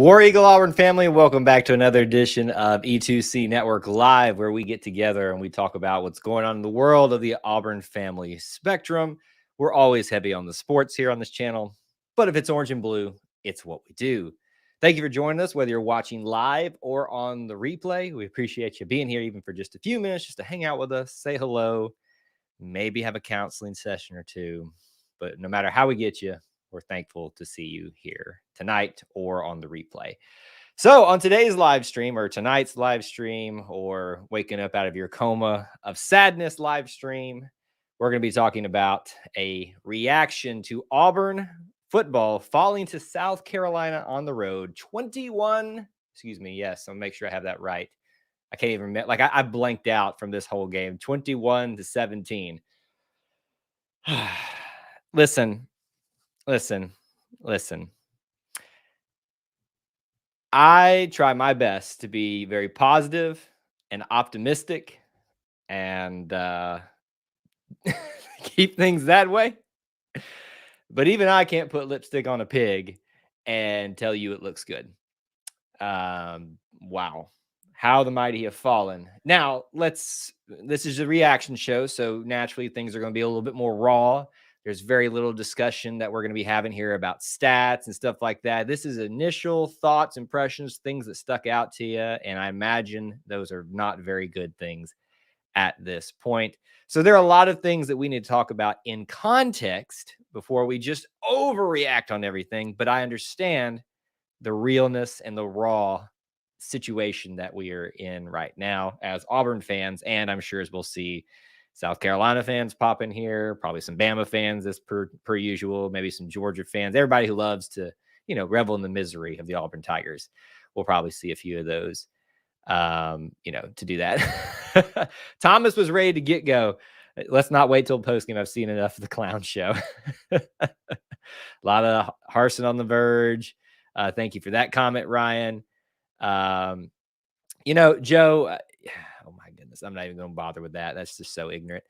War Eagle Auburn family, welcome back to another edition of E2C Network Live, where we get together and we talk about what's going on in the world of the Auburn family spectrum. We're always heavy on the sports here on this channel, but if it's orange and blue, it's what we do. Thank you for joining us, whether you're watching live or on the replay. We appreciate you being here even for just a few minutes, just to hang out with us, say hello, maybe have a counseling session or two. But no matter how we get you, we're thankful to see you here tonight or on the replay. So on today's live stream, or tonight's live stream, or waking up out of your coma of sadness live stream, we're going to be talking about a reaction to Auburn football falling to South Carolina on the road. 21, excuse me, yes, I'll make sure I have that right. I can't even remember. Like I blanked out from this whole game. 21-17. Listen. I try my best to be very positive and optimistic and keep things that way. But even I can't put lipstick on a pig and tell you it looks good. Wow. How the mighty have fallen. Now, this is a reaction show, so naturally things are going to be a little bit more raw. There's very little discussion that we're going to be having here about stats and stuff like that. This is initial thoughts, impressions, things that stuck out to you, and I imagine those are not very good things at this point. So there are a lot of things that we need to talk about in context before we just overreact on everything, but I understand the realness and the raw situation that we are in right now as Auburn fans. And I'm sure as we'll see South Carolina fans pop in here, probably some Bama fans as per usual, maybe some Georgia fans, everybody who loves to, revel in the misery of the Auburn Tigers. We'll probably see a few of those, to do that. Thomas was ready to get go. Let's not wait till postgame. I've seen enough of the clown show. A lot of Harsin on the verge. Thank you for that comment, Ryan. Joe, oh my goodness, I'm not even going to bother with that. That's just so ignorant.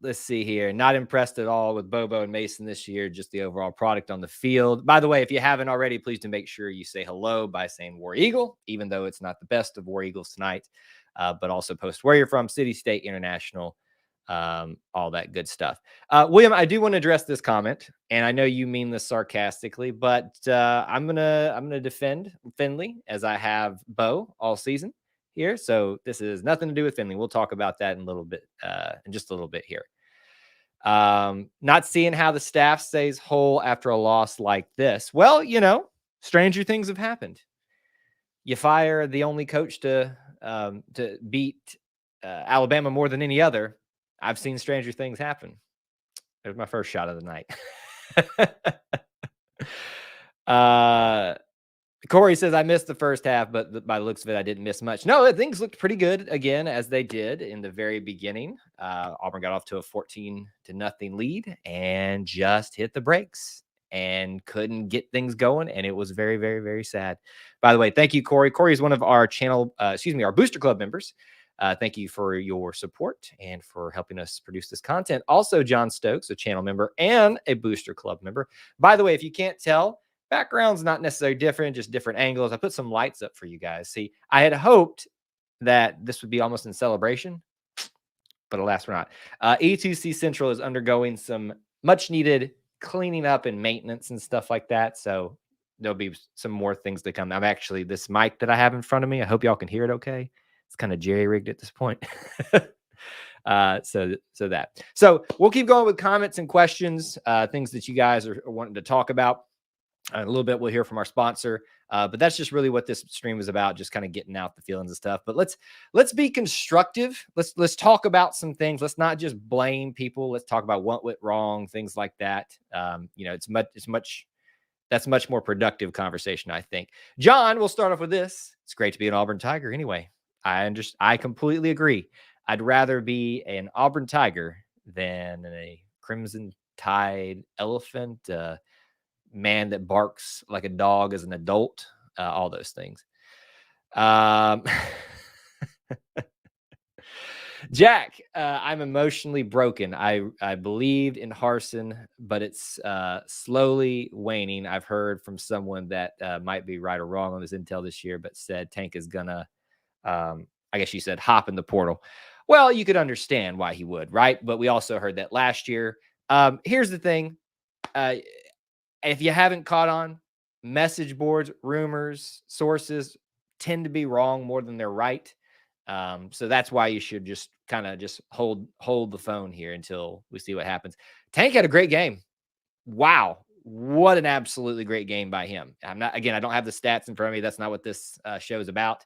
Let's see here. Not impressed at all with Bobo and Mason this year, just the overall product on the field. By the way, if you haven't already, please do make sure you say hello by saying War Eagle, even though it's not the best of War Eagles tonight, but also post where you're from, city, state, international, all that good stuff. William, I do want to address this comment, and I know you mean this sarcastically, but I'm gonna defend Finley as I have Bo all season here. So this is nothing to do with Finley. We'll talk about that in just a little bit here. Not seeing how the staff stays whole after a loss like this. Well, stranger things have happened. You fire the only coach to beat Alabama more than any other. I've seen stranger things happen. There's my first shot of the night. Corey says, I missed the first half, but by the looks of it, I didn't miss much. No, things looked pretty good again, as they did in the very beginning. Auburn got off to a 14-0 lead and just hit the brakes and couldn't get things going. And it was very, very, very sad. By the way, thank you, Corey. Corey is one of our our Booster Club members. Thank you for your support and for helping us produce this content. Also, John Stokes, a channel member and a Booster Club member. By the way, if you can't tell, background's not necessarily different, just different angles. I put some lights up for you guys. See, I had hoped that this would be almost in celebration, but alas, we're not. E2C Central is undergoing some much needed cleaning up and maintenance and stuff like that. So there'll be some more things to come. I'm actually, this mic that I have in front of me, I hope y'all can hear it okay. It's kind of jerry-rigged at this point. So we'll keep going with comments and questions, things that you guys are wanting to talk about. A little bit we'll hear from our sponsor, but that's just really what this stream is about, just kind of getting out the feelings and stuff. But let's be constructive. Let's talk about some things. Let's not just blame people. Let's talk about what went wrong, things like that. That's much more productive conversation, I think. John, we'll start off with this. It's great to be an Auburn Tiger anyway. I completely agree. I'd rather be an Auburn Tiger than a Crimson Tide elephant, man that barks like a dog as an adult, all those things. Jack, I'm emotionally broken. I believed in Harson, but it's slowly waning. I've heard from someone that might be right or wrong on this intel this year, but said Tank is gonna, I guess you said, hop in the portal. Well, you could understand why he would, right? But we also heard that last year. Here's the thing. Uh, if you haven't caught on, message boards, rumors, sources tend to be wrong more than they're right. So that's why you should just kind of just hold the phone here until we see what happens. Tank had a great game. Wow, what an absolutely great game by him. I don't have the stats in front of me. That's not what this show is about.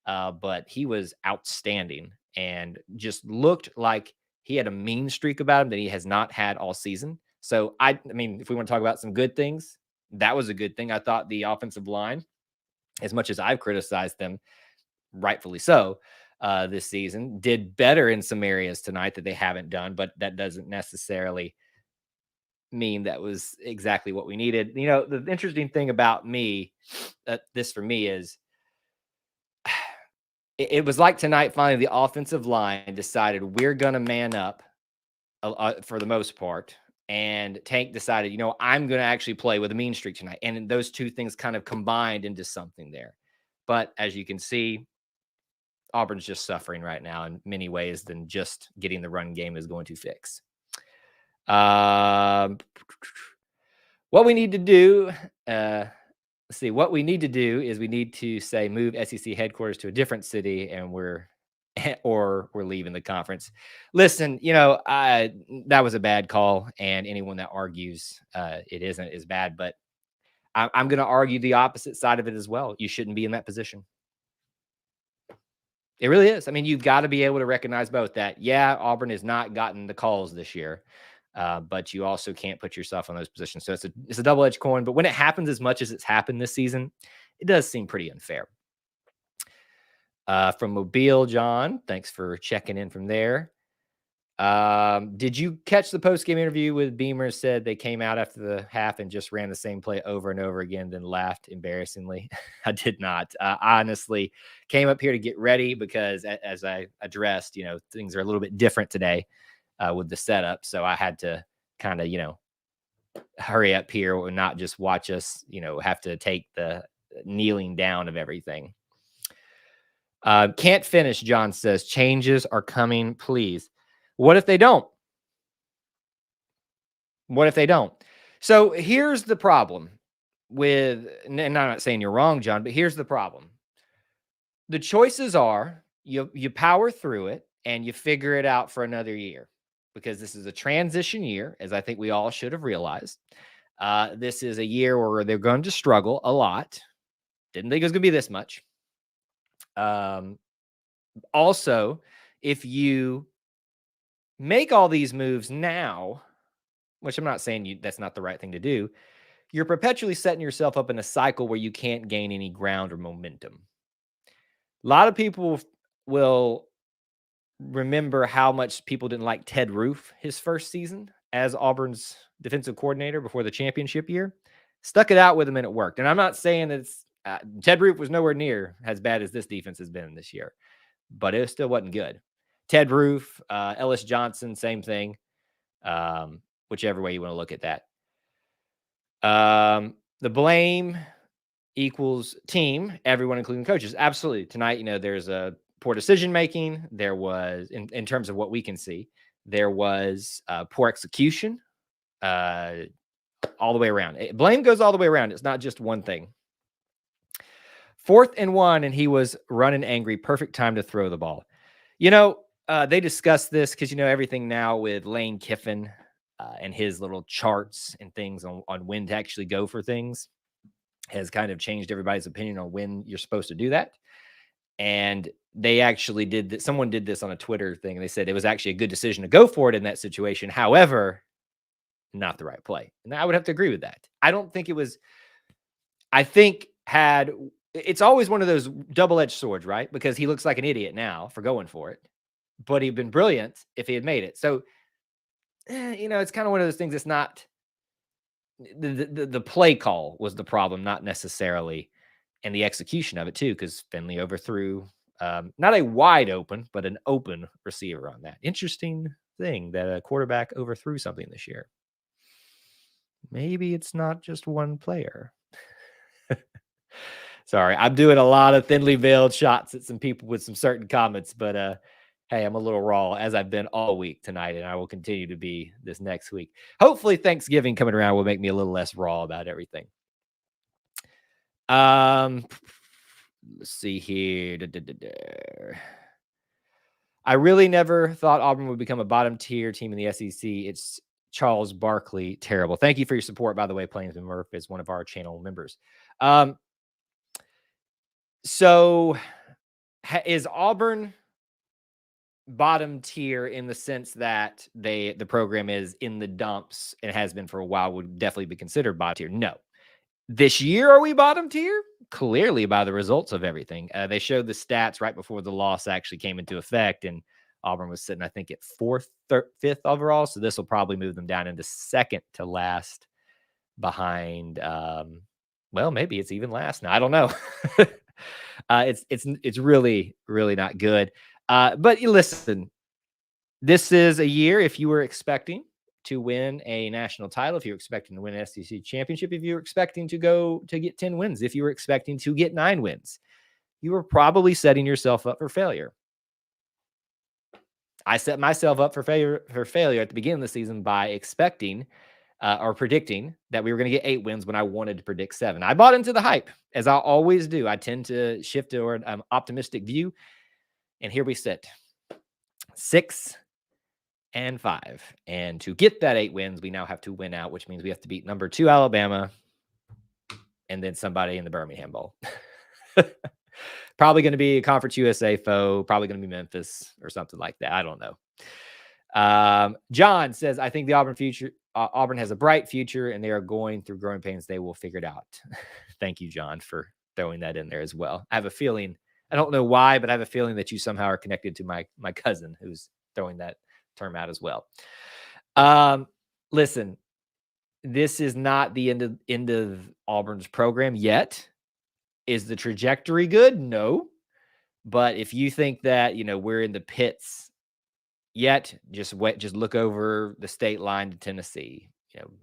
But he was outstanding and just looked like he had a mean streak about him that he has not had all season. So I mean, if we want to talk about some good things, that was a good thing. I thought the offensive line, as much as I've criticized them, rightfully so, this season, did better in some areas tonight that they haven't done, but that doesn't necessarily mean that was exactly what we needed. You know, the interesting thing about me, this for me is it was like tonight, finally, the offensive line decided we're going to man up for the most part. And Tank decided, I'm going to actually play with a mean streak tonight. And those two things kind of combined into something there. But as you can see, Auburn's just suffering right now in many ways than just getting the run game is going to fix. What we need to do, let's see. What we need to do is we need to say move SEC headquarters to a different city, and we're leaving the conference. Listen, that was a bad call, and anyone that argues it isn't is bad. But I'm going to argue the opposite side of it as well. You shouldn't be in that position. It really is. I mean, you've got to be able to recognize both that. Yeah, Auburn has not gotten the calls this year, but you also can't put yourself in those positions. So it's a double-edged coin. But when it happens as much as it's happened this season, it does seem pretty unfair. From Mobile, John, thanks for checking in from there. Did you catch the post-game interview with Beamer? Said they came out after the half and just ran the same play over and over again, then laughed embarrassingly. I did not. Honestly, came up here to get ready because as I addressed, things are a little bit different today with the setup. So I had to kind of, hurry up here and not just watch us, have to take the kneeling down of everything. Can't finish, John says. Changes are coming, please. What if they don't? What if they don't? So here's the problem with, and I'm not saying you're wrong, John, but here's the problem. The choices are you power through it and you figure it out for another year because this is a transition year, as I think we all should have realized. This is a year where they're going to struggle a lot. Didn't think it was going to be this much. Also, if you make all these moves now, which I'm not saying that's not the right thing to do, you're perpetually setting yourself up in a cycle where you can't gain any ground or momentum. A lot of people will remember how much people didn't like Ted Roof his first season as Auburn's defensive coordinator before the championship year. Stuck it out with him and it worked. And I'm not saying it's Ted Roof was nowhere near as bad as this defense has been this year, but it still wasn't good. Ted Roof, Ellis Johnson, same thing. Whichever way you want to look at that. The blame equals team, everyone, including coaches. Absolutely. Tonight, there's a poor decision making. There was, in terms of what we can see, there was poor execution all the way around. Blame goes all the way around. It's not just one thing. 4th and 1, and he was running angry. Perfect time to throw the ball. They discussed this because, everything now with Lane Kiffin and his little charts and things on when to actually go for things has kind of changed everybody's opinion on when you're supposed to do that. And they actually did that. Someone did this on a Twitter thing. And they said it was actually a good decision to go for it in that situation. However, not the right play. And I would have to agree with that. I don't think it was, it's always one of those double-edged swords, right? Because he looks like an idiot now for going for it, but he'd been brilliant if he had made it. So, it's kind of one of those things. It's not the play call was the problem, not necessarily, and the execution of it too, because Finley overthrew Not a wide open, but an open receiver on that. Interesting thing that a quarterback overthrew something this year. Maybe it's not just one player. Sorry, I'm doing a lot of thinly veiled shots at some people with some certain comments, but hey, I'm a little raw as I've been all week tonight, and I will continue to be this next week. Hopefully, Thanksgiving coming around will make me a little less raw about everything. Let's see here. I really never thought Auburn would become a bottom tier team in the SEC. It's Charles Barkley. Terrible. Thank you for your support, by the way. Plainsman Murph is one of our channel members. So is Auburn bottom tier in the sense that the program is in the dumps and has been for a while, would definitely be considered bottom tier? No. This year, are we bottom tier? Clearly by the results of everything. They showed the stats right before the loss actually came into effect, and Auburn was sitting, I think, at fifth overall. So this will probably move them down into second to last behind. Well, maybe it's even last now. I don't know. It's really, really not good. But listen, this is a year, if you were expecting to win a national title, if you're expecting to win an SEC championship, if you're expecting to go to get 10 wins, if you were expecting to get 9 wins, you were probably setting yourself up for failure. I set myself up for failure at the beginning of the season by expecting or predicting that we were going to get 8 wins when I wanted to predict 7. I bought into the hype, as I always do. I tend to shift toward an optimistic view. And here we sit, 6-5. And to get that 8 wins, we now have to win out, which means we have to beat number 2 Alabama and then somebody in the Birmingham Bowl. Probably going to be a Conference USA foe, probably going to be Memphis or something like that. I don't know. John says, I think the Auburn has a bright future and they are going through growing pains. They will figure it out. Thank you, John, for throwing that in there as well. I have a feeling, I don't know why, but I have a feeling that you somehow are connected to my cousin who's throwing that term out as well. Listen, this is not the end of Auburn's program yet. Is the trajectory good? No. But if you think that, we're in the pits yet, just look over the state line to Tennessee.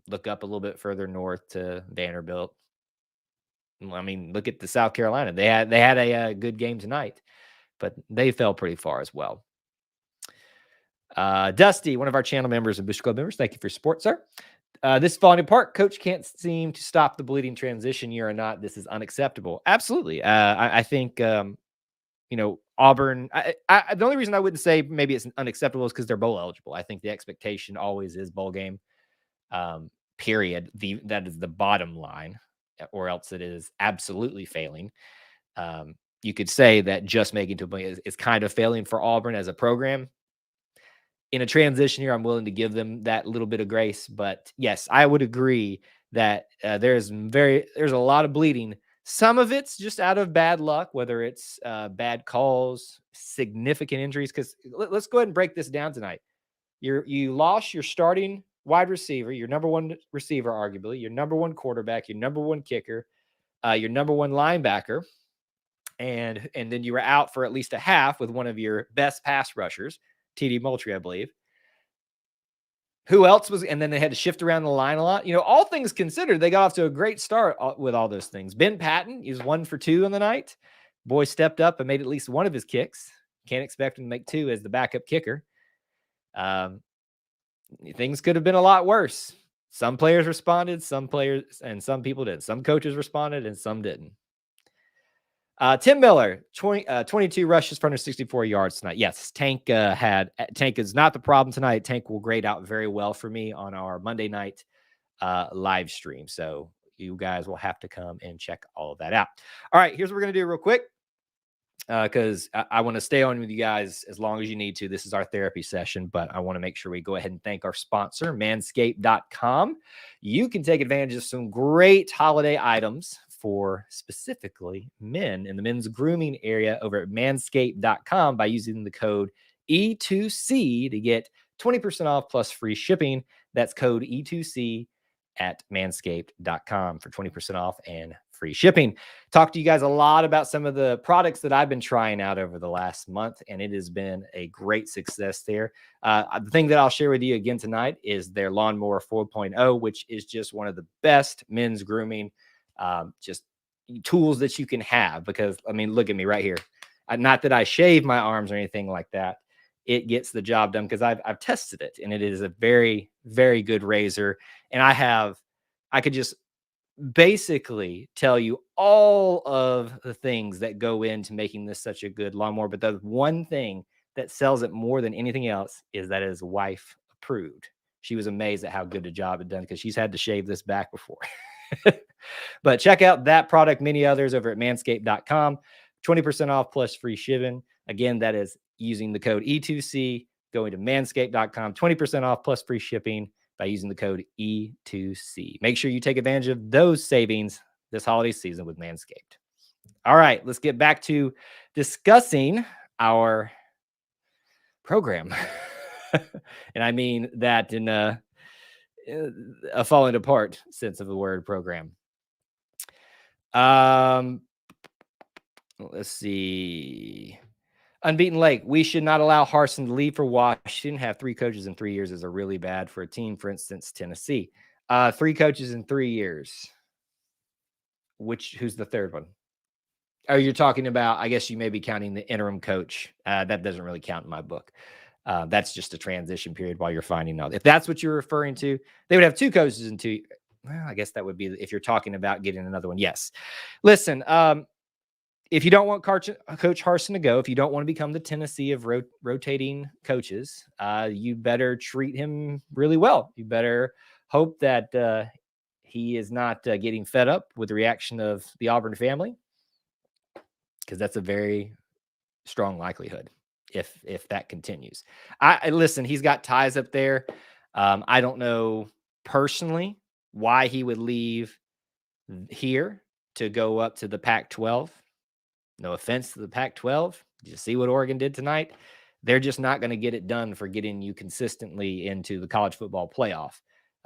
Look up a little bit further north to Vanderbilt. I mean, look at the South Carolina. They had a good game tonight, but they fell pretty far as well. Dusty, one of our channel members and Bush Club members, thank you for your support, sir. This falling apart, coach can't seem to stop the bleeding transition year or not. This is unacceptable. Absolutely. I think, Auburn, the only reason I wouldn't say maybe it's unacceptable is because they're bowl eligible. I think the expectation always is bowl game, period. That is the bottom line, or else it is absolutely failing. You could say that just making to a bowl is kind of failing for Auburn as a program. In a transition year, I'm willing to give them that little bit of grace. But yes, I would agree that there's a lot of bleeding. Some of it's just out of bad luck, whether it's bad calls, significant injuries. Because let's go ahead and break this down tonight. You lost your starting wide receiver, your number 1 receiver, arguably, your number 1 quarterback, your number 1 kicker, your number 1 linebacker. And then you were out for at least a half with one of your best pass rushers, TD Moultrie, I believe. Who else was, and then they had to shift around the line a lot. All things considered, they got off to a great start with all those things. Ben Patton, he was 1 for 2 on the night. Boy stepped up and made at least one of his kicks. Can't expect him to make 2 as the backup kicker. Things could have been a lot worse. Some players responded, some people didn't. Some coaches responded and some didn't. Tim Miller, 22 rushes for 164 yards tonight. Yes, Tank is not the problem tonight. Tank will grade out very well for me on our Monday night live stream. So you guys will have to come and check all of that out. All right, here's what we're going to do real quick, because I want to stay on with you guys as long as you need to. This is our therapy session, but I want to make sure we go ahead and thank our sponsor, manscaped.com. You can take advantage of some great holiday items for specifically men in the men's grooming area over at manscaped.com by using the code E2C to get 20% off plus free shipping. That's code E2C at manscaped.com for 20% off and free shipping. Talked to you guys a lot about some of the products that I've been trying out over the last month, and it has been a great success there. The thing that I'll share with you again tonight is their Lawnmower 4.0, which is just one of the best men's grooming just tools that you can have. Because, I mean, look at me right here. Not that I shave my arms or anything like that. It gets the job done because I've tested it, and it is a very, very good razor. And I could just basically tell you all of the things that go into making this such a good lawnmower. But the one thing that sells it more than anything else is that it is wife approved. She was amazed at how good a job it done because she's had to shave this back before. But check out that product, many others over at manscaped.com. 20% off plus free shipping. Again, that is using the code E2C, going to manscaped.com, 20% off plus free shipping by using the code E2C. Make sure you take advantage of those savings this holiday season with Manscaped. All right, let's get back to discussing our program. And I mean that in a falling apart sense of the word program. Let's see. Unbeaten Lake. We should not allow Harsin to leave for Washington. Have 3 coaches in 3 years is a really bad for a team. For instance, Tennessee. 3 coaches in 3 years. Who's the third one? Oh, you're talking about, I guess you may be counting the interim coach. That doesn't really count in my book. That's just a transition period while you're finding out. If that's what you're referring to, they would have 2 coaches in 2. Well, I guess that would be if you're talking about getting another one. Yes. Listen, if you don't want Coach Harsin to go, if you don't want to become the Tennessee of rotating coaches, you better treat him really well. You better hope that he is not getting fed up with the reaction of the Auburn family, because that's a very strong likelihood if that continues. I listen, he's got ties up there. I don't know personally why he would leave here to go up to the Pac-12. No offense to the Pac-12. Did you see what Oregon did tonight? They're just not going to get it done for getting you consistently into the college football playoff.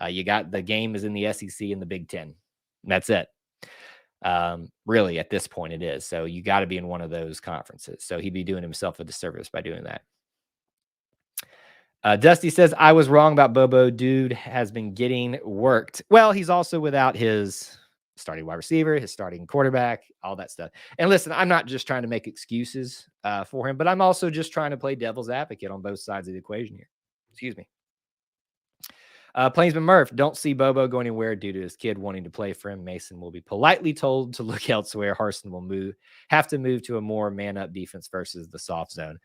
You got the game is in the SEC and the Big Ten. That's it. Really, at this point, it is. So you got to be in one of those conferences. So he'd be doing himself a disservice by doing that. Dusty says, I was wrong about Bobo. Dude has been getting worked. Well, he's also without his starting wide receiver, his starting quarterback, all that stuff. And listen, I'm not just trying to make excuses for him, but I'm also just trying to play devil's advocate on both sides of the equation here. Excuse me. Plainsman Murph, don't see Bobo go anywhere due to his kid wanting to play for him. Mason will be politely told to look elsewhere. Harsin will have to move to a more man-up defense versus the soft zone.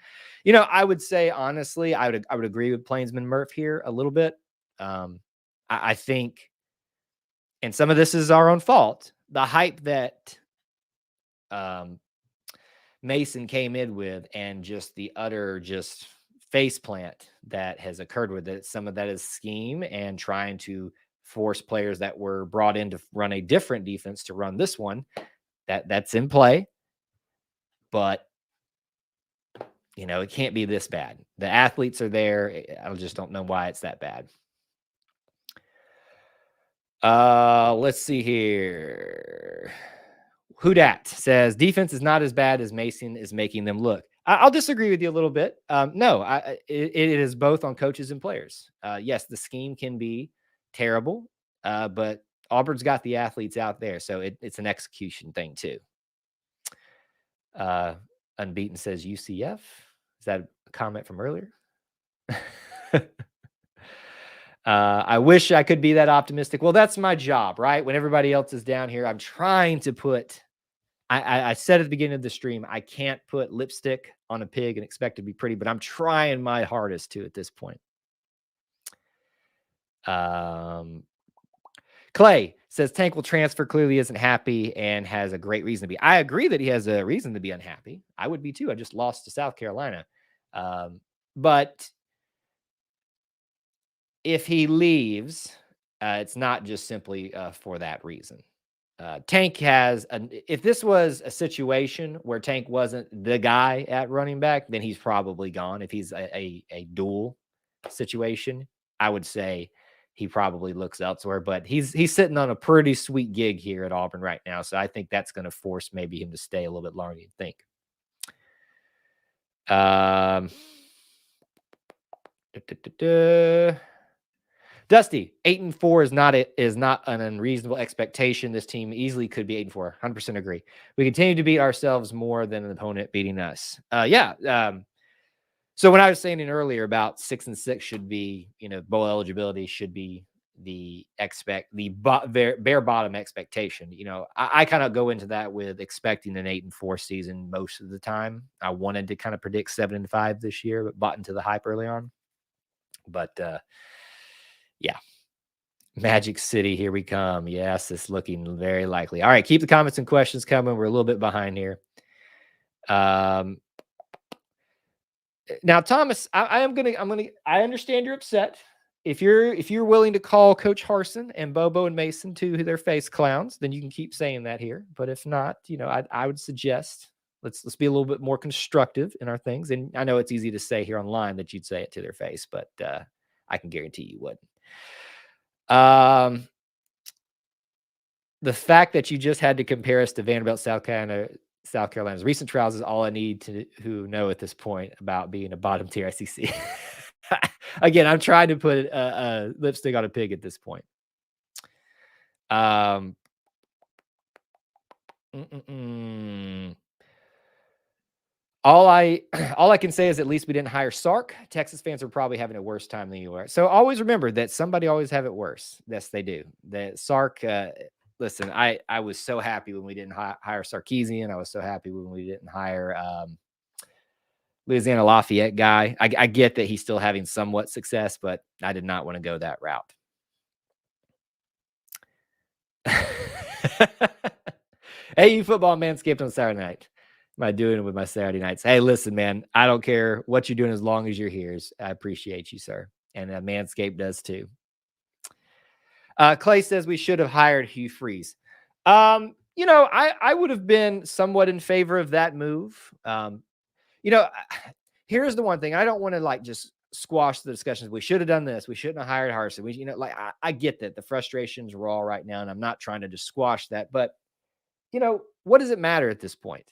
You know, I would say, honestly, I would agree with Plainsman Murph here a little bit. I think, and some of this is our own fault, the hype that Mason came in with and just the utter face plant that has occurred with it. Some of that is scheme and trying to force players that were brought in to run a different defense to run this one. That's in play. But, you know, it can't be this bad. The athletes are there. I just don't know why it's that bad. Let's see here. Who dat says defense is not as bad as Mason is making them look. I'll disagree with you a little bit. No, it is both on coaches and players. Yes, the scheme can be terrible, but Auburn's got the athletes out there, so it's an execution thing too. Unbeaten says UCF. Is that a comment from earlier? I wish I could be that optimistic. Well, that's my job, right? When everybody else is down here, I'm trying to put. I said at the beginning of the stream, I can't put lipstick on a pig and expect it to be pretty, but I'm trying my hardest to at this point. Clay says Tank will transfer, clearly isn't happy and has a great reason to be. I agree that he has a reason to be unhappy. I would be too. I just lost to South Carolina. But if he leaves, it's not just simply for that reason. Tank if this was a situation where Tank wasn't the guy at running back, then he's probably gone. If he's a dual situation, I would say he probably looks elsewhere. But he's sitting on a pretty sweet gig here at Auburn right now, so I think that's going to force maybe him to stay a little bit longer than you think. Dusty, 8-4 is not an unreasonable expectation. This team easily could be 8-4. 100% agree. We continue to beat ourselves more than an opponent beating us. So when I was saying earlier about 6-6 should be, bowl eligibility should be the bare bottom expectation. I kind of go into that with expecting an 8-4 season most of the time. I wanted to kind of predict 7-5 this year, but bought into the hype early on. But yeah, Magic City, here we come. Yes, it's looking very likely. All right, keep the comments and questions coming. We're a little bit behind here. Now, Thomas, I understand you're upset. If you're willing to call Coach Harsin and Bobo and Mason to their face clowns, then you can keep saying that here. But if not, I would suggest let's be a little bit more constructive in our things. And I know it's easy to say here online that you'd say it to their face, but I can guarantee you wouldn't. The fact that you just had to compare us to Vanderbilt, South Carolina's recent trials is all I need to know at this point about being a bottom tier SEC. Again, I'm trying to put a lipstick on a pig at this point. All I can say is at least we didn't hire Sark. Texas fans are probably having a worse time than you are. So always remember that somebody always have it worse. Yes, they do. That Sark. Listen, I was so happy when we didn't hire Sarkisian. I was so happy when we didn't hire Louisiana Lafayette guy. I get that he's still having somewhat success, but I did not want to go that route. Hey, you football Manscaped on Saturday night. Am I doing it with my Saturday nights? Hey, listen, man, I don't care what you're doing as long as you're here. I appreciate you, sir. And Manscaped does too. Clay says we should have hired Hugh Freeze. I would have been somewhat in favor of that move. Here's the one thing. I don't want to just squash the discussions. We should have done this. We shouldn't have hired Harsin. I get that the frustration's raw right now, and I'm not trying to just squash that. But, what does it matter at this point?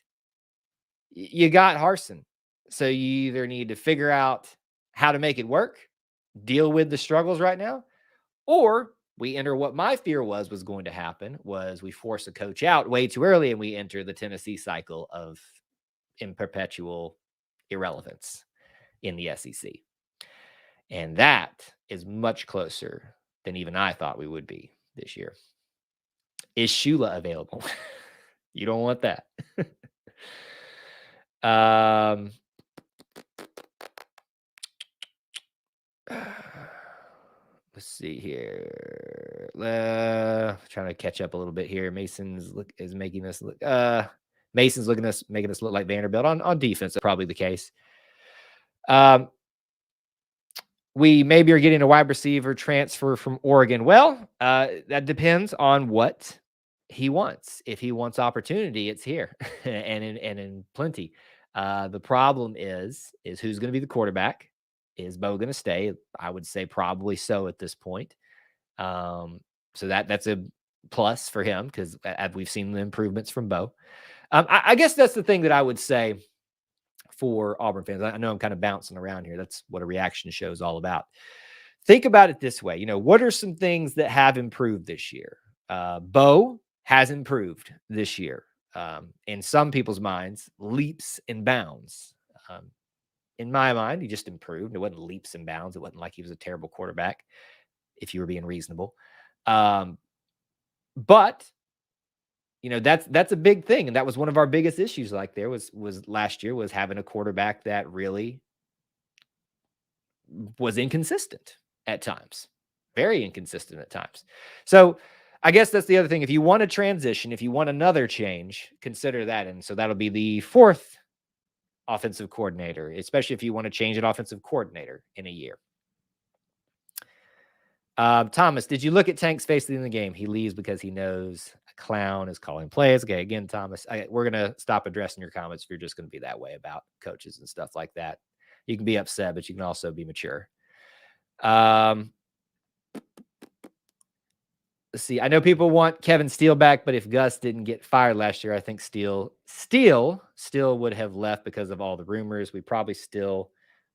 You got Harsin. So you either need to figure out how to make it work, deal with the struggles right now, or we enter what my fear was going to happen was we force a coach out way too early and we enter the Tennessee cycle of in perpetual irrelevance in the SEC. And that is much closer than even I thought we would be this year. Is Shula available? You don't want that. Let's see here. Trying to catch up a little bit here. Mason's making us look. Mason's making us look like Vanderbilt on defense. That's probably the case. We maybe are getting a wide receiver transfer from Oregon. Well, that depends on what he wants. If he wants opportunity, it's here and in plenty. The problem is who's going to be the quarterback? Is Bo going to stay? I would say probably so at this point. So that's a plus for him because we've seen the improvements from Bo. I guess that's the thing that I would say for Auburn fans. I know I'm kind of bouncing around here. That's what a reaction show is all about. Think about it this way. What are some things that have improved this year? Bo has improved this year. In some people's minds, leaps and bounds. In my mind, he just improved. It wasn't leaps and bounds. It wasn't like he was a terrible quarterback, if you were being reasonable. But that's a big thing, and that was one of our biggest issues. Was last year was having a quarterback that really was inconsistent at times, very inconsistent at times. So I guess that's the other thing. If you want a transition, if you want another change, consider that. And so that'll be the fourth offensive coordinator, especially if you want to change an offensive coordinator in a year. Thomas, did you look at Tank's face in the game? He leaves because he knows a clown is calling plays. Okay, again, Thomas, we're going to stop addressing your comments if you're just going to be that way about coaches and stuff like that. You can be upset, but you can also be mature. Let's see. I know people want Kevin Steele back, but if Gus didn't get fired last year, I think Steele would have left because of all the rumors. We probably still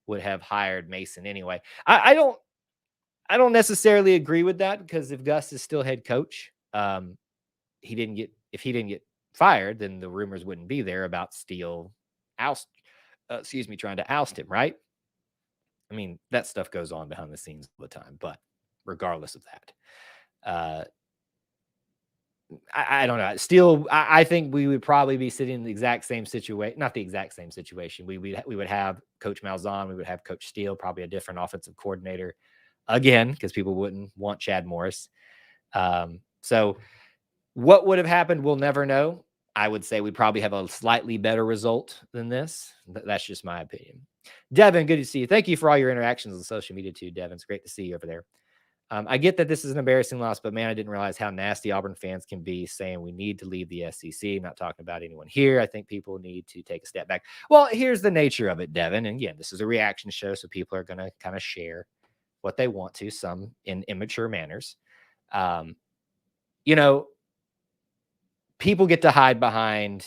would have hired Mason anyway. I don't necessarily agree with that, because if Gus is still head coach, if he didn't get fired, then the rumors wouldn't be there about Steele trying to oust him, right? I mean, that stuff goes on behind the scenes all the time, but regardless of that, I don't know. Still, I think we would probably be sitting in the exact same situation. Not the exact same situation. We would have Coach Malzahn. We would have Coach Steele, probably a different offensive coordinator again, because people wouldn't want Chad Morris. So what would have happened, we'll never know. I would say we probably have a slightly better result than this. That's just my opinion. Devin, good to see you. Thank you for all your interactions on social media too, Devin. It's great to see you over there. I get that this is an embarrassing loss, but man, I didn't realize how nasty Auburn fans can be, saying we need to leave the SEC. I'm not talking about anyone here. I think people need to take a step back. Well, here's the nature of it, Devin. And again, this is a reaction show, so people are going to kind of share what they want to, some in immature manners. People get to hide behind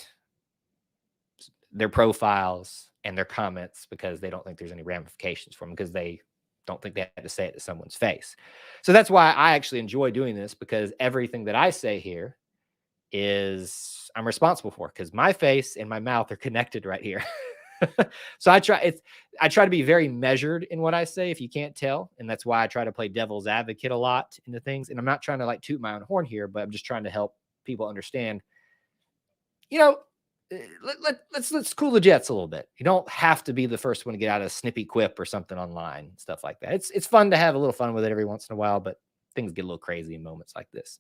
their profiles and their comments because they don't think there's any ramifications for them, because they don't think they have to say it to someone's face. So that's why I actually enjoy doing this, because everything that I say here is I'm responsible for, because my face and my mouth are connected right here. So I try to be very measured in what I say, if you can't tell. And that's why I try to play devil's advocate a lot into things. And I'm not trying to like toot my own horn here, but I'm just trying to help people understand, let's cool the jets a little bit. You don't have to be the first one to get out a snippy quip or something online, stuff like that. It's fun to have a little fun with it every once in a while, but things get a little crazy in moments like this.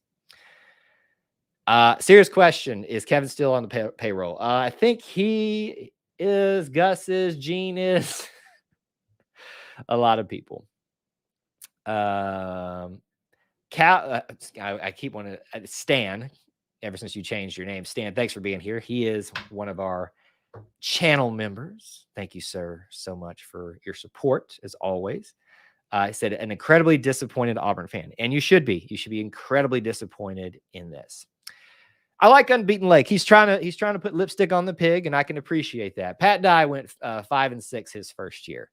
Serious question: is Kevin still on the payroll? I think he is. Gus is. Gene is. A lot of people. Cal. I keep wanting to Stan. Ever since you changed your name, Stan, thanks for being here. He is one of our channel members. Thank you, sir, so much for your support, as always. I said, an incredibly disappointed Auburn fan, and you should be. You should be incredibly disappointed in this. I like Unbeaten Lake. He's trying to put lipstick on the pig, and I can appreciate that. Pat Dye went 5-6 his first year.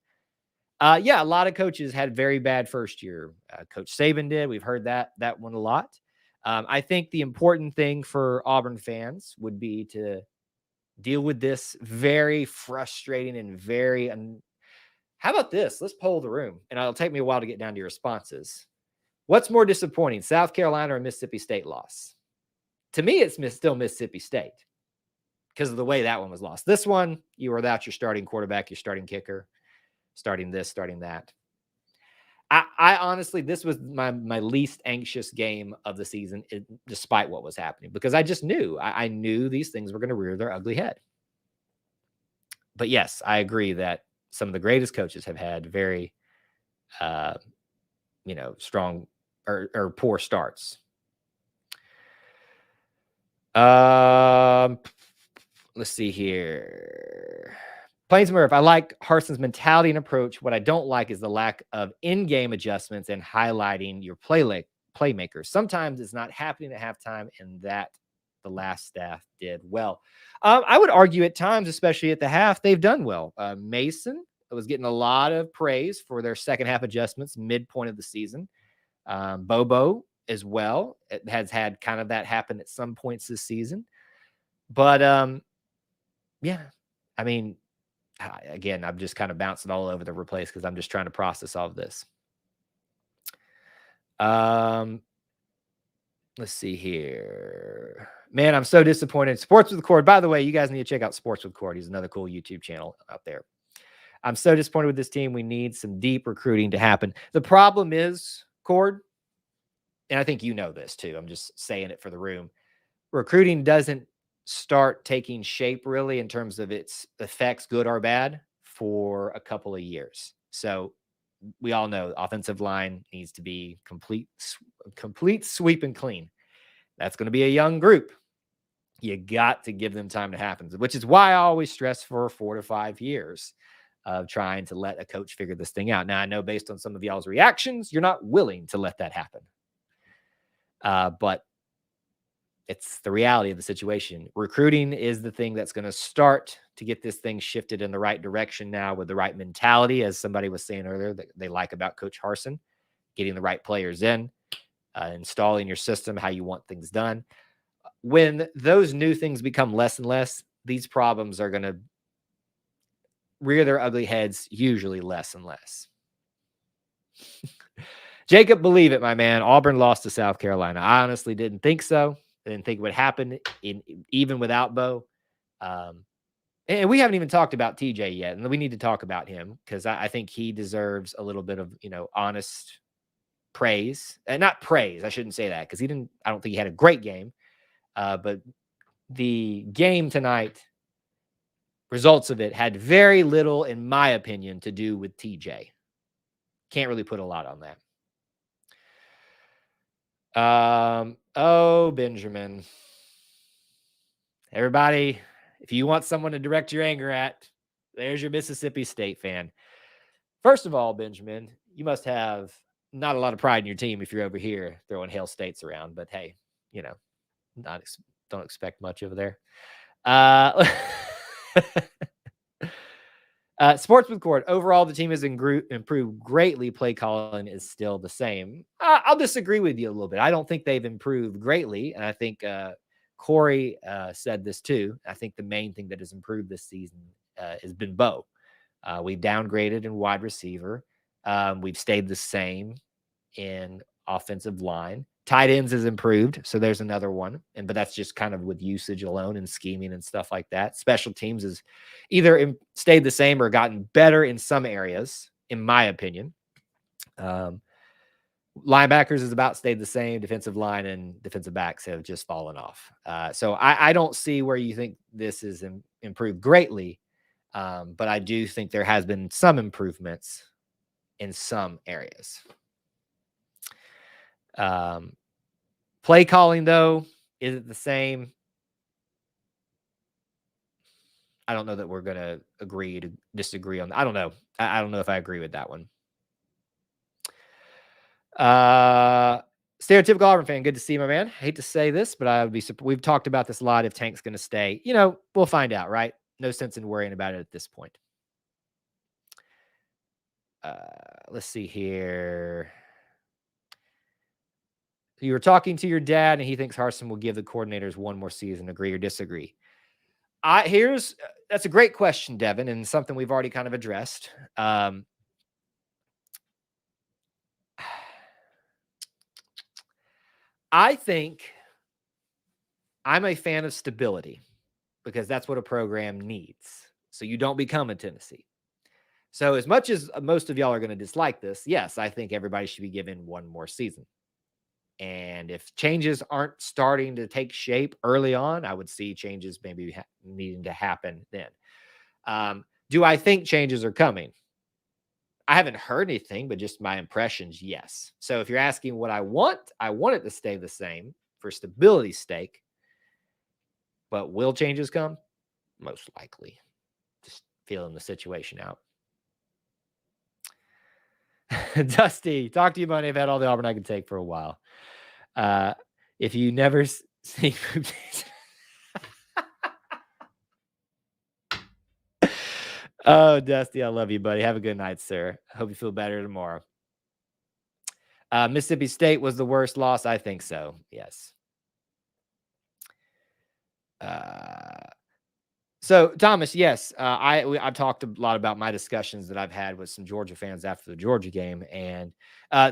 Yeah, a lot of coaches had very bad first year. Coach Saban did. We've heard that one a lot. I think the important thing for Auburn fans would be to deal with this very frustrating and how about this? Let's poll the room, and it'll take me a while to get down to your responses. What's more disappointing, South Carolina or Mississippi State loss? To me, it's still Mississippi State, because of the way that one was lost. This one, you were without your starting quarterback, your starting kicker, starting this, starting that. I honestly, this was my least anxious game of the season, despite what was happening, because I just knew. I knew these things were going to rear their ugly head. But yes, I agree that some of the greatest coaches have had very, strong or poor starts. Let's see here. Plains Murph, I like Harson's mentality and approach. What I don't like is the lack of in-game adjustments and highlighting your playmakers. Sometimes it's not happening at halftime, and that the last staff did well. I would argue at times, especially at the half, they've done well. Mason was getting a lot of praise for their second half adjustments midpoint of the season. Bobo as well. It has had kind of that happen at some points this season. But, yeah, I mean, again, I'm just kind of bouncing all over the place because I'm just trying to process all of this. Let's see here. Man, I'm so disappointed. Sports with Cord. By the way, you guys need to check out Sports with Cord. He's another cool YouTube channel out there. I'm so disappointed with this team. We need some deep recruiting to happen. The problem is, Cord, and I think you know this too, I'm just saying it for the room, recruiting doesn't start taking shape really in terms of its effects, good or bad, for a couple of years. So we all know the offensive line needs to be complete sweep and clean. That's going to be a young group. You got to give them time to happen, which is why I always stress for 4 to 5 years of trying to let a coach figure this thing out. Now, I know based on some of y'all's reactions, you're not willing to let that happen. But it's the reality of the situation. Recruiting is the thing that's going to start to get this thing shifted in the right direction now with the right mentality, as somebody was saying earlier, that they like about Coach Harsin, getting the right players in, installing your system, how you want things done. When those new things become less and less, these problems are going to rear their ugly heads, usually less and less. Jacob, believe it, my man. Auburn lost to South Carolina. I honestly didn't think so. I didn't think it would happen even without Bo. And we haven't even talked about TJ yet, and we need to talk about him because I think he deserves a little bit of honest praise. And not praise, I shouldn't say that, because I don't think he had a great game. But the game tonight, results of it had very little, in my opinion, to do with TJ. Can't really put a lot on that. Benjamin. Everybody, if you want someone to direct your anger at, there's your Mississippi State fan. First of all, Benjamin, you must have not a lot of pride in your team if you're over here throwing Hail States around. But hey, don't expect much over there. Sports with Court. Overall, the team has improved greatly. Play calling is still the same. I'll disagree with you a little bit. I don't think they've improved greatly. And I think Corey said this too. I think the main thing that has improved this season has been Bo. We've downgraded in wide receiver. We've stayed the same in offensive line. Tight ends has improved, so there's another one. But that's just kind of with usage alone and scheming and stuff like that. Special teams has either stayed the same or gotten better in some areas, in my opinion. Linebackers has about stayed the same. Defensive line and defensive backs have just fallen off. So I don't see where you think this is improved greatly, but I do think there has been some improvements in some areas. Play calling, though, is it the same? I don't know that we're going to agree to disagree on that. I don't know. I don't know if I agree with that one. Stereotypical Auburn fan. Good to see you, my man. I hate to say this, but I would be. We've talked about this a lot. If Tank's going to stay, we'll find out, right? No sense in worrying about it at this point. Let's see here. You were talking to your dad, and he thinks Harsin will give the coordinators one more season. Agree or disagree? That's a great question, Devin, and something we've already kind of addressed. I think I'm a fan of stability because that's what a program needs. So you don't become a Tennessee. So as much as most of y'all are going to dislike this, yes, I think everybody should be given one more season. And if changes aren't starting to take shape early on, I would see changes maybe needing to happen then. Do I think changes are coming? I haven't heard anything, but just my impressions, yes. So if you're asking what I want it to stay the same for stability's sake. But will changes come? Most likely. Just feeling the situation out. Dusty, talk to you, money. I've had all the Auburn I can take for a while. If you never see Oh, Dusty, I love you, buddy. Have a good night, sir. Hope you feel better tomorrow. Mississippi State was the worst loss. I think so. Yes. So Thomas, yes, I've talked a lot about my discussions that I've had with some Georgia fans after the Georgia game, and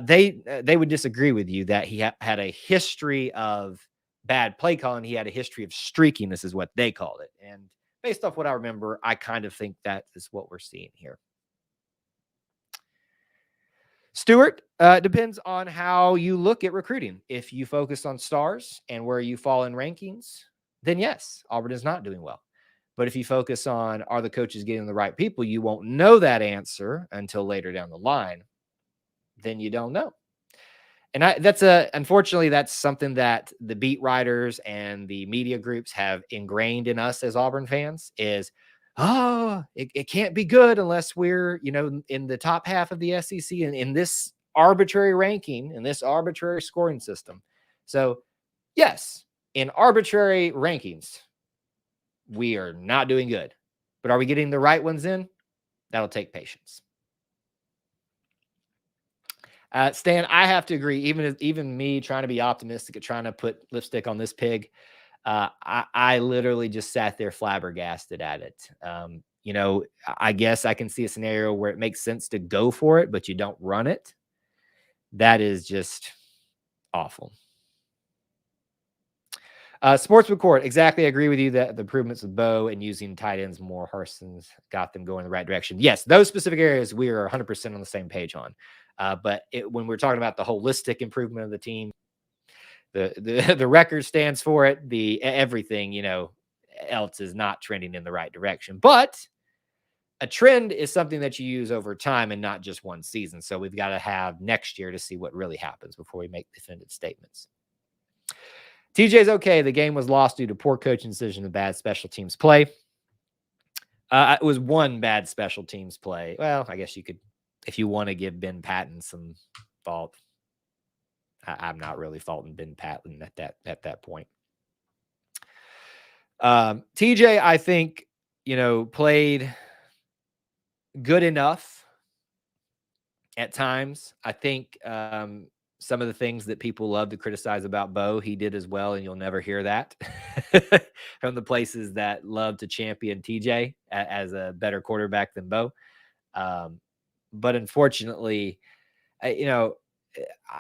they would disagree with you that he had a history of bad play calling. He had a history of streakiness, is what they called it. And based off what I remember, I kind of think that is what we're seeing here. Stuart, depends on how you look at recruiting. If you focus on stars and where you fall in rankings, then yes, Auburn is not doing well. But if you focus on are the coaches getting the right people, you won't know that answer until later down the line. Then you don't know. And unfortunately, that's something that the beat writers and the media groups have ingrained in us as Auburn fans is, it can't be good unless we're, in the top half of the SEC and in this arbitrary ranking, in this arbitrary scoring system. So, yes, in arbitrary rankings, we are not doing good. But are we getting the right ones in? That'll take patience. Stan, I have to agree. Even me trying to be optimistic and trying to put lipstick on this pig, I literally just sat there flabbergasted at it. I guess I can see a scenario where it makes sense to go for it, but you don't run it. That is just awful. Sports Court, exactly. I agree with you that the improvements with Bo and using tight ends more, Harson's got them going in the right direction. Yes, those specific areas we are 100% on the same page on. But when we're talking about the holistic improvement of the team, the record stands for it. The everything else is not trending in the right direction. But a trend is something that you use over time and not just one season. So we've got to have next year to see what really happens before we make definitive statements. TJ's okay. The game was lost due to poor coaching decision and bad special teams play. It was one bad special teams play. Well, I guess you could, if you want to give Ben Patton some fault. I'm not really faulting Ben Patton at that point. TJ, I think, played good enough at times. I think some of the things that people love to criticize about Bo, he did as well, and you'll never hear that from the places that love to champion TJ as a better quarterback than Bo. But unfortunately,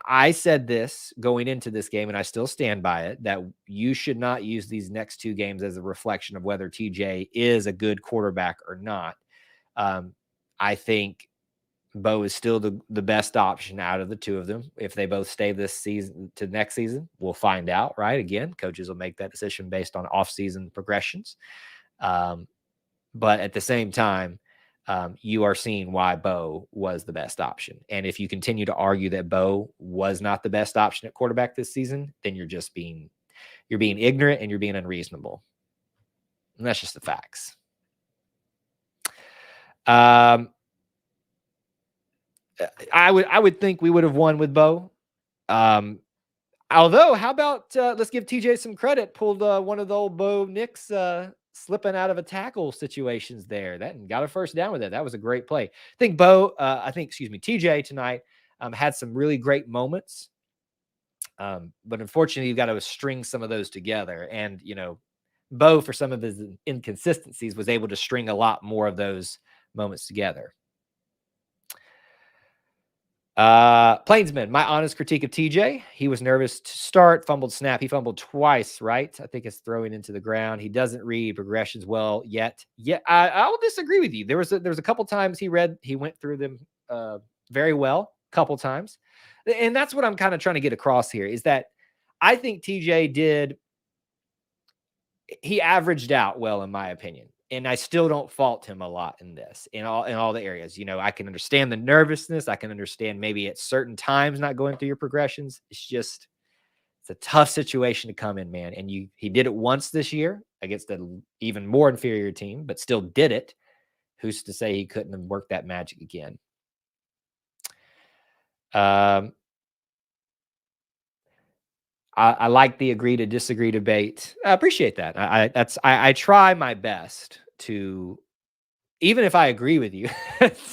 I said this going into this game, and I still stand by it, that you should not use these next two games as a reflection of whether TJ is a good quarterback or not. I think Bo is still the best option out of the two of them. If they both stay this season to next season, we'll find out, right? Again, coaches will make that decision based on off-season progressions. But at the same time, you are seeing why Bo was the best option. And if you continue to argue that Bo was not the best option at quarterback this season, then you're being ignorant and you're being unreasonable. And that's just the facts. I would think we would have won with Bo. Although, how about let's give TJ some credit. Pulled one of the old Bo Nix slipping out of a tackle situations there. That got a first down with it. That was a great play. I think TJ tonight had some really great moments. But unfortunately, you've got to string some of those together. And, Bo, for some of his inconsistencies, was able to string a lot more of those moments together. Plainsman, my honest critique of TJ. He was nervous to start, fumbled snap. He fumbled twice, right? I think it's throwing into the ground. He doesn't read progressions well yet. Yeah, I'll disagree with you. There was a couple times he went through them very well, couple times. And that's what I'm kind of trying to get across here is that I think TJ he averaged out well, in my opinion. And I still don't fault him a lot in this, in all the areas. I can understand the nervousness. I can understand maybe at certain times not going through your progressions. It's a tough situation to come in, man. And he did it once this year against an even more inferior team, but still did it. Who's to say he couldn't have worked that magic again? I like the agree to disagree debate. I appreciate that. I try my best to, even if I agree with you,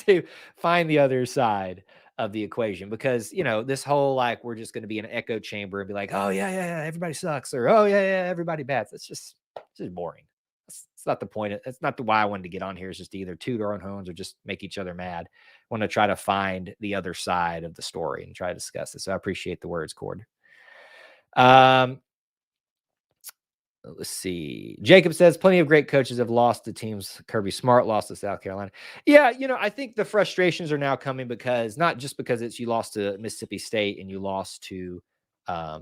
to find the other side of the equation, because this whole we're just going to be in an echo chamber and be like, oh yeah, everybody sucks, or oh yeah, everybody bad. It's just boring. It's not the point. It's not the why I wanted to get on here. Is just to either toot our own horns or just make each other mad. I want to try to find the other side of the story and try to discuss it. So I appreciate the words, Cord. Let's see. Jacob says plenty of great coaches have lost to teams. Kirby Smart lost to South Carolina. Yeah, I think the frustrations are now coming because not just because you lost to Mississippi State and you lost to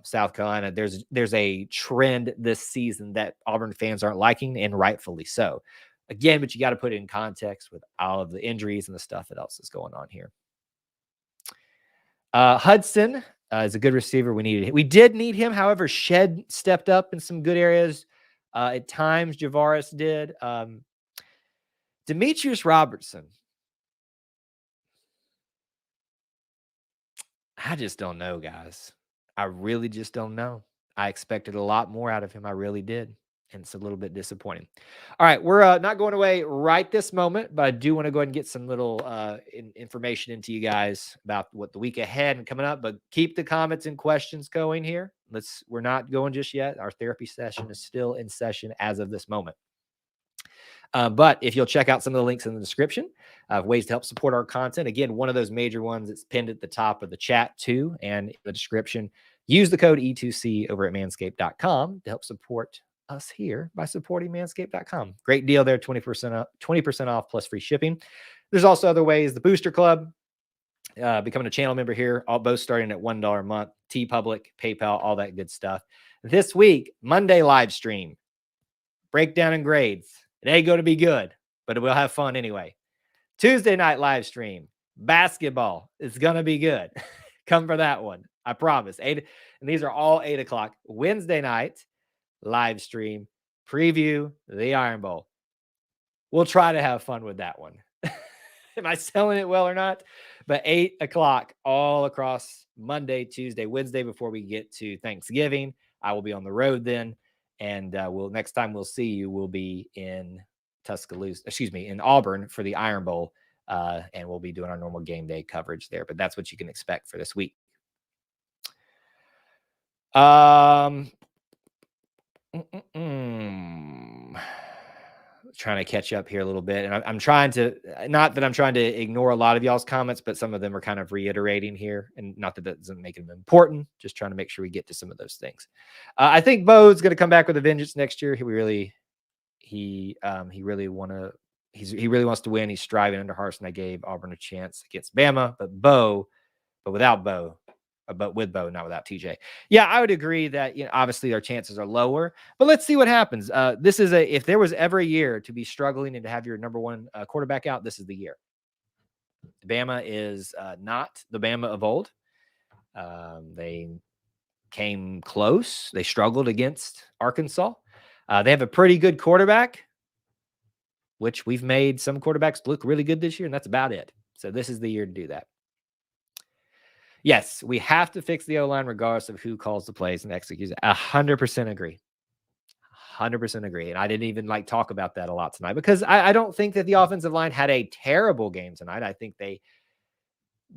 South Carolina. There's a trend this season that Auburn fans aren't liking, and rightfully so. Again, but you got to put it in context with all of the injuries and the stuff that else is going on here. Hudson is a good receiver. We did need him. However, Shed stepped up in some good areas. At times, Javaris did. Demetrius Robertson. I just don't know, guys. I really just don't know. I expected a lot more out of him. I really did. And it's a little bit disappointing. All right. We're not going away right this moment, but I do want to go ahead and get some little information into you guys about what the week ahead and coming up. But keep the comments and questions going here. We're not going just yet. Our therapy session is still in session as of this moment. But if you'll check out some of the links in the description of ways to help support our content, again, one of those major ones that's pinned at the top of the chat too, and in the description, use the code E2C over at manscaped.com to help support us here by supporting manscaped.com. Great deal there, 20% off plus free shipping. There's also other ways, the Booster Club, becoming a channel member here, all both starting at $1 a month, TeePublic, PayPal, all that good stuff. This week, Monday live stream, breakdown and grades. It ain't going to be good, but we'll have fun anyway. Tuesday night live stream, basketball. It's going to be good. Come for that one. I promise. And these are all 8 o'clock. Wednesday night live stream, preview the Iron Bowl. We'll try to have fun with that one. Am I selling it well or not? But 8 o'clock all across Monday, Tuesday, Wednesday before we get to Thanksgiving. I will be on the road then. And next time we'll see you, we'll be in in Auburn for the Iron Bowl. And we'll be doing our normal game day coverage there. But that's what you can expect for this week. Trying to catch up here a little bit. And I'm trying to, not that I'm trying to ignore a lot of y'all's comments, but some of them are kind of reiterating here. And not that doesn't make them important, just trying to make sure we get to some of those things. I think Bo's going to come back with a vengeance next year. He really wants to win. He's striving under Harsin. I gave Auburn a chance against Bama, but without Bo. But with Bo, not without TJ. Yeah, I would agree that obviously our chances are lower, but let's see what happens. If there was ever a year to be struggling and to have your number one quarterback out, this is the year. Bama is not the Bama of old. They came close. They struggled against Arkansas. They have a pretty good quarterback, which we've made some quarterbacks look really good this year, and that's about it. So this is the year to do that. Yes, we have to fix the O-line regardless of who calls the plays and executes it. 100% agree. 100% agree. And I didn't even talk about that a lot tonight because I don't think that the offensive line had a terrible game tonight. I think they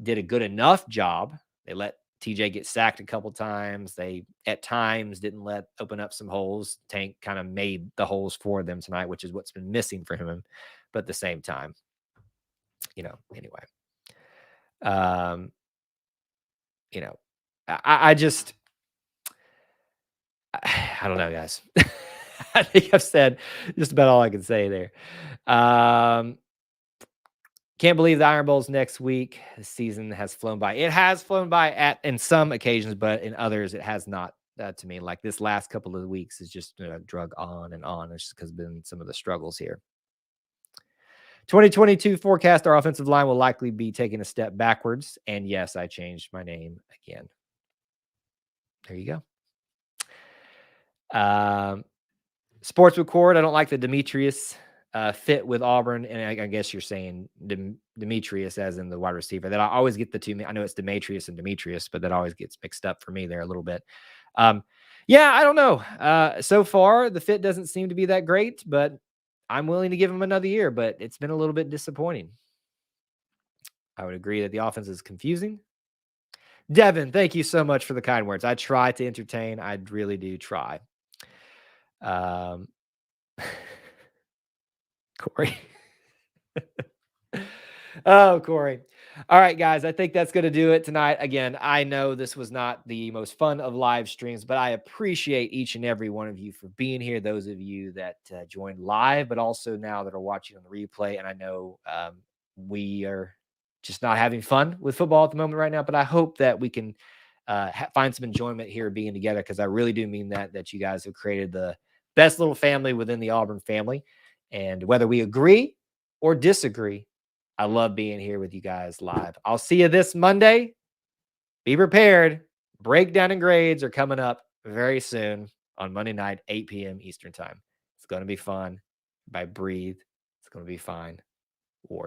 did a good enough job. They let TJ get sacked a couple times. They, at times, didn't open up some holes. Tank kind of made the holes for them tonight, which is what's been missing for him. But at the same time, anyway. I don't know, guys. I think I've said just about all I can say there. Can't believe the Iron Bowl's next week. The season has flown by. It has flown by in some occasions, but in others, it has not. To me, like this last couple of weeks is just drug on and on. It's just because been some of the struggles here. 2022 forecast, our offensive line will likely be taking a step backwards. And yes, I changed my name again. There you go. Sports Record, I don't like the Demetrius fit with Auburn. And I guess you're saying Demetrius as in the wide receiver. That I always get the two. I know it's Demetrius and Demetrius, but that always gets mixed up for me there a little bit. Yeah, I don't know. So far, the fit doesn't seem to be that great, but I'm willing to give him another year, but it's been a little bit disappointing. I would agree that the offense is confusing. Devin, thank you so much for the kind words. I try to entertain. I really do try. Corey. Oh, Corey. All right, guys, I think that's going to do it tonight. Again, I know this was not the most fun of live streams, but I appreciate each and every one of you for being here. Those of you that joined live, but also now that are watching on the replay. And I know we are just not having fun with football at the moment right now, but I hope that we can find some enjoyment here being together, because I really do mean that you guys have created the best little family within the Auburn family. And whether we agree or disagree, I love being here with you guys live. I'll see you this Monday. Be prepared. Breakdown and grades are coming up very soon on Monday night, 8 p.m. Eastern time. It's going to be fun. Breathe. It's going to be fine.